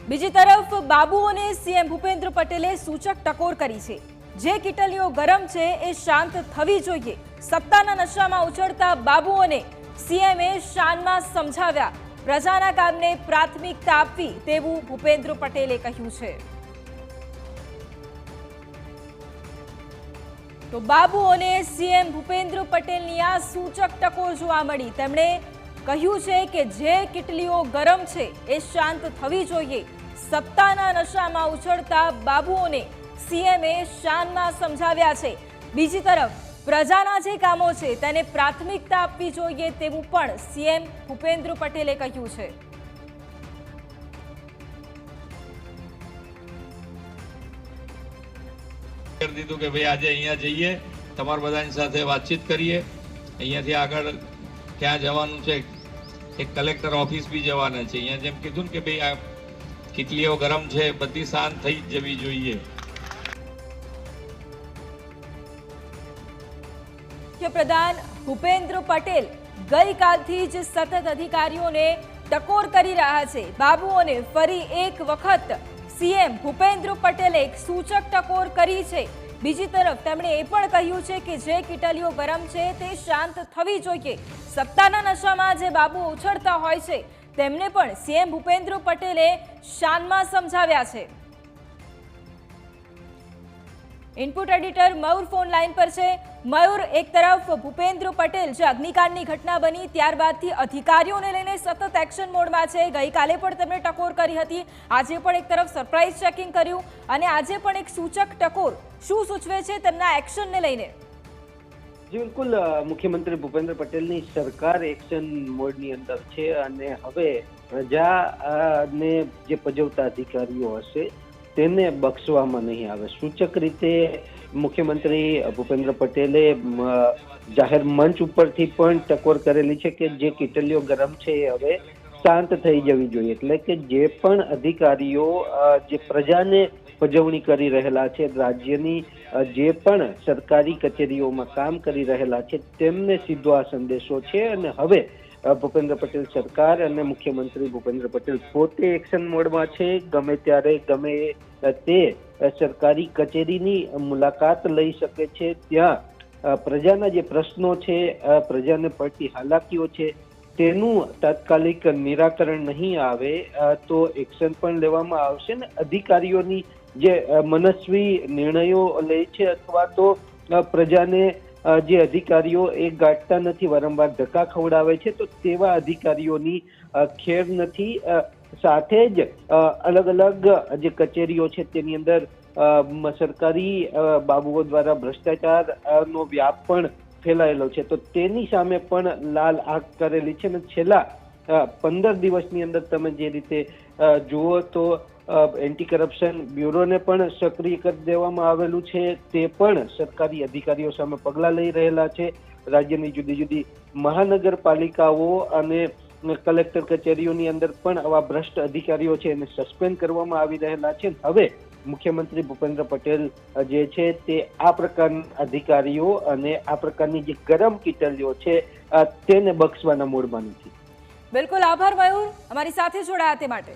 બીજી તરફ બાબુઓને સીએમ ભૂપેન્દ્ર પટેલે સૂચક ટકોર કરી છે। જે કીટલીઓ ગરમ છે એ શાંત થવી જોઈએ। સત્તાના નશામાં ઉછળતા બાબુઓને સીએમએ શાનમાં સમજાવ્યા। પ્રજાના કામને પ્રાથમિકતા આપવી તેવું ભૂપેન્દ્ર પટેલે કહ્યું છે। તો બાબુઓને સીએમ ભૂપેન્દ્ર પટેલની આ સૂચક ટકોર જોવા મળી। તેમણે કહ્યું છે કે જે કીટલીઓ ગરમ છે એ શાંત થવી જોઈએ। સત્તાના નશામાં ઉછળતા બાબુઓને સીએમએ શાનમાં સમજાવ્યા છે। બીજી તરફ પ્રજાના જે કામો છે તેને પ્રાથમિકતા આપવી જોઈએ તેવું પણ સીએમ ભૂપેન્દ્ર પટેલે કહ્યું છે। કરી દીધું કે ભાઈ આજે અહીંયા જઈએ, તમારા બધાની સાથે વાતચીત કરીએ। અહીંયાથી આગળ ક્યાં જવાનું છે, એક કલેક્ટર ઓફિસ બી જવાના છે। અહીંયા જેમ કીધું ને કે ભાઈ આ કીટલીઓ ગરમ છે, બધી શાંત થઈ જવી જોઈએ। મુખ્યપ્રધાન ભૂપેન્દ્ર પટેલ ગઈકાલથી જ સતત અધિકારીઓને ટકોર કરી રહ્યા છે। બાબુઓને ફરી એક વખત સીએમ ભૂપેન્દ્ર પટેલે એક સૂચક ટકોર કરી છે। બીજી તરફ તેમણે એ પણ કહ્યું છે કે જે કીટલીઓ ગરમ છે તે શાંત થવી જોઈએ। સત્તાના નશામાં જે બાબુ ઉછળતા હોય છે તેમને પણ સીએમ ભૂપેન્દ્ર પટેલે શાનમાં સમજાવ્યા છે। ઇનપુટ એડિટર મયુર ફોન લાઈન પર છે। મયુર, એક તરફ ભૂપેન્દ્ર પટેલ જે અગ્નિકાંડની ઘટના બની ત્યારબાદથી અધિકારીઓને લઈને સતત એક્શન મોડમાં છે। ગઈકાલે પણ તેમણે ટકોર કરી હતી, આજે પણ એક તરફ સરપ્રાઇઝ ચેકિંગ કર્યું અને આજે પણ એક સૂચક ટકોર। શું સૂચવે છે તેમના એક્શનને લઈને? જી બિલકુલ, મુખ્યમંત્રી ભૂપેન્દ્ર પટેલની સરકાર એક્શન મોડની અંદર છે અને હવે પ્રજાને જે પજવતા અધિકારીઓ હશે તેને બક્ષવામાં નહીં આવે। સૂચક રીતે મુખ્યમંત્રી ભૂપેન્દ્ર પટેલે જાહેર મંચ ઉપરથી પણ ટકોર કરેલી છે કે જે કીટલીઓ ગરમ છે એ હવે શાંત થઈ જવી જોઈએ। એટલે કે જે પણ અધિકારીઓ જે પ્રજાને પજવણી કરી રહેલા છે, રાજ્યની જે પણ સરકારી કચેરીઓમાં કામ કરી રહેલા છે તેમને સીધો આ સંદેશો છે। અને હવે ભૂપેન્દ્ર પટેલ સરકાર અને મુખ્યમંત્રી ભૂપેન્દ્ર પટેલ પોતે એક્શન મોડમાં છે। ગમે ત્યારે ગમે તે સરકારી કચેરીની મુલાકાત લઈ શકે છે। ત્યાં પ્રજાના જે પ્રશ્નો છે, પ્રજાને પડતી હાલાકીઓ છે તેનું તાત્કાલિક નિરાકરણ નહીં આવે તો એક્શન પણ લેવામાં આવશે ને અધિકારીઓની જે મનસ્વી નિર્ણયો લે છે અથવા તો પ્રજાને જે અધિકારીઓ એક ગાંઠતા નથી, વારંવાર ધક્કા ખવડાવે છે, તો તેવા અધિકારીઓની ખેર નથી। સાથે જ અલગ અલગ જે કચેરીઓ છે તેની અંદર સરકારી બાબુઓ દ્વારા ભ્રષ્ટાચારનો વ્યાપ પણ ફેલાયેલો છે, તો તેની સામે પણ લાલ આંખ કરેલી છે। અને છેલ્લા 15 દિવસની અંદર તમે જે રીતે જુઓ તો એન્ટી કરપ્શન બ્યુરોને પણ સક્રિય કરી દેવામાં આવેલું છે। તે પણ સરકારી અધિકારીઓ સામે પગલાં લઈ રહેલા છે। રાજ્યની જુદી જુદી મહાનગરપાલિકાઓ અને કલેક્ટર કચેરીઓની અંદર પણ આવા ભ્રષ્ટ અધિકારીઓ છે એને સસ્પેન્ડ કરવામાં આવી રહેલા છે। હવે મુખ્યમંત્રી ભૂપેન્દ્ર પટેલ જે છે તે આ પ્રકારના અધિકારીઓ અને આ પ્રકારની જે ગરમ કીટલીઓ છે તેને બક્ષવાના મૂડમાં નથી। બિલકુલ, આભાર મયુર, અમારી સાથે જોડાયા તે માટે।